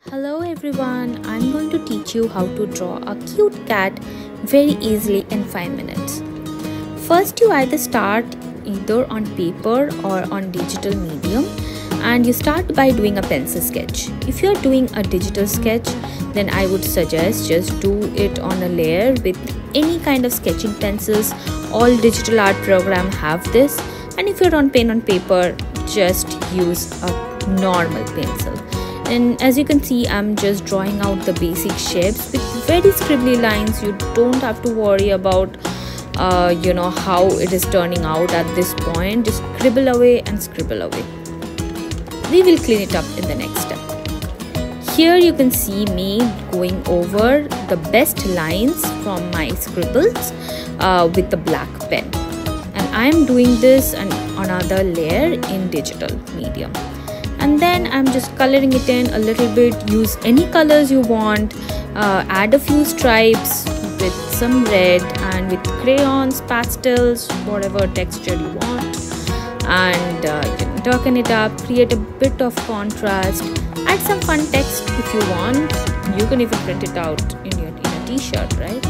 Hello everyone, I'm going to teach you how to draw a cute cat very easily in 5 minutes. First, you either start either on paper or on digital medium, and you start by doing a pencil sketch. If you're doing a digital sketch, then I would suggest just do it on a layer with any kind of sketching pencils. All digital art programs have this, and if you're on pen on paper, just use a normal pencil. And as you can see, I'm just drawing out the basic shapes with very scribbly lines. You don't have to worry about how it is turning out at this point. Just scribble away and scribble away. We will clean it up in the next step. Here you can see me going over the best lines from my scribbles with the black pen, and I'm doing this on another layer in digital medium. And then I'm just coloring it in a little bit. Use any colors you want, add a few stripes with some red and with crayons, pastels, whatever texture you want, and darken it up, create a bit of contrast, add some fun text if you want. You can even print it out in a t-shirt, right?